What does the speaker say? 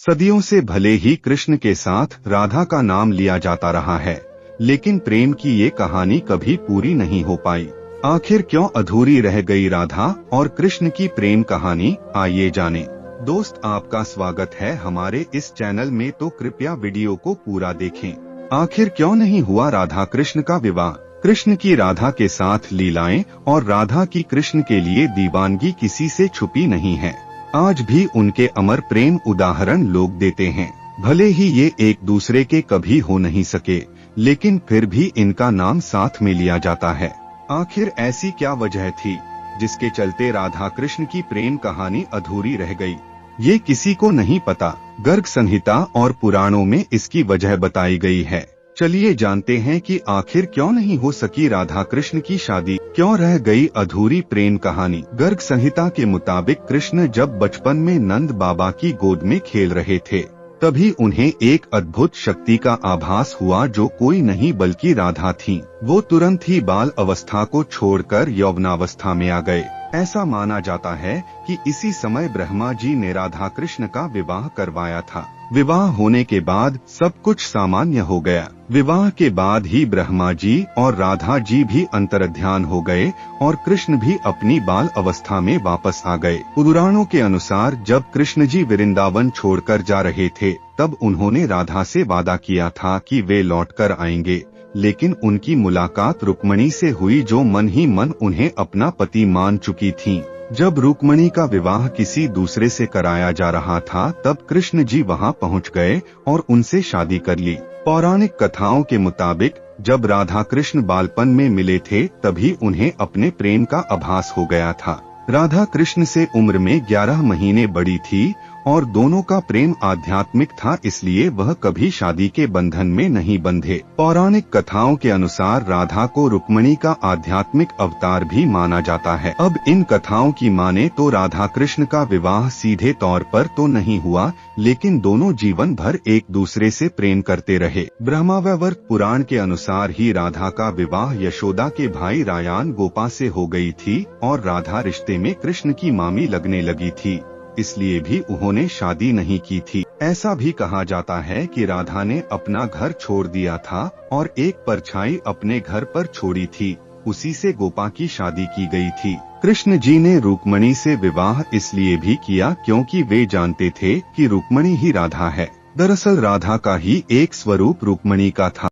सदियों से भले ही कृष्ण के साथ राधा का नाम लिया जाता रहा है, लेकिन प्रेम की ये कहानी कभी पूरी नहीं हो पाई। आखिर क्यों अधूरी रह गई राधा और कृष्ण की प्रेम कहानी, आइए जानें। दोस्त, आपका स्वागत है हमारे इस चैनल में, तो कृपया वीडियो को पूरा देखें। आखिर क्यों नहीं हुआ राधा कृष्ण का विवाह? कृष्ण की राधा के साथ लीलाएं और राधा की कृष्ण के लिए दीवानगी किसी से छुपी नहीं है। आज भी उनके अमर प्रेम उदाहरण लोग देते हैं। भले ही ये एक दूसरे के कभी हो नहीं सके, लेकिन फिर भी इनका नाम साथ में लिया जाता है। आखिर ऐसी क्या वजह थी जिसके चलते राधा कृष्ण की प्रेम कहानी अधूरी रह गई? ये किसी को नहीं पता। गर्ग संहिता और पुराणों में इसकी वजह बताई गई है। चलिए जानते हैं कि आखिर क्यों नहीं हो सकी राधा कृष्ण की शादी, क्यों रह गई अधूरी प्रेम कहानी। गर्ग संहिता के मुताबिक कृष्ण जब बचपन में नंद बाबा की गोद में खेल रहे थे, तभी उन्हें एक अद्भुत शक्ति का आभास हुआ जो कोई नहीं बल्कि राधा थीं। वो तुरंत ही बाल अवस्था को छोड़कर यौवनावस्था में आ गए। ऐसा माना जाता है कि इसी समय ब्रह्मा जी ने राधा कृष्ण का विवाह करवाया था। विवाह होने के बाद सब कुछ सामान्य हो गया। विवाह के बाद ही ब्रह्मा जी और राधा जी भी अंतर्ध्यान हो गए और कृष्ण भी अपनी बाल अवस्था में वापस आ गए। पुराणों के अनुसार जब कृष्ण जी वृंदावन छोड़कर जा रहे थे, तब उन्होंने राधा से वादा किया था कि वे लौटकर आएंगे, लेकिन उनकी मुलाकात रुक्मणी से हुई, जो मन ही मन उन्हें अपना पति मान चुकी थीं। जब रुक्मणी का विवाह किसी दूसरे से कराया जा रहा था, तब कृष्ण जी वहां पहुंच गए और उनसे शादी कर ली। पौराणिक कथाओं के मुताबिक जब राधा कृष्ण बालपन में मिले थे, तभी उन्हें अपने प्रेम का आभास हो गया था। राधा कृष्ण से उम्र में 11 महीने बड़ी थी और दोनों का प्रेम आध्यात्मिक था, इसलिए वह कभी शादी के बंधन में नहीं बंधे। पौराणिक कथाओं के अनुसार राधा को रुक्मणी का आध्यात्मिक अवतार भी माना जाता है। अब इन कथाओं की माने तो राधा कृष्ण का विवाह सीधे तौर पर तो नहीं हुआ, लेकिन दोनों जीवन भर एक दूसरे से प्रेम करते रहे। ब्रह्मावैवर्त पुराण के अनुसार ही राधा का विवाह यशोदा के भाई रायान गोपा से हो गई थी और राधा रिश्ते में कृष्ण की मामी लगने लगी थी, इसलिए भी उन्होंने शादी नहीं की थी। ऐसा भी कहा जाता है कि राधा ने अपना घर छोड़ दिया था और एक परछाई अपने घर पर छोड़ी थी, उसी से गोपा की शादी की गई थी। कृष्ण जी ने रुक्मणी से विवाह इसलिए भी किया क्योंकि वे जानते थे कि रुक्मणी ही राधा है। दरअसल राधा का ही एक स्वरूप रुक्मणी का था।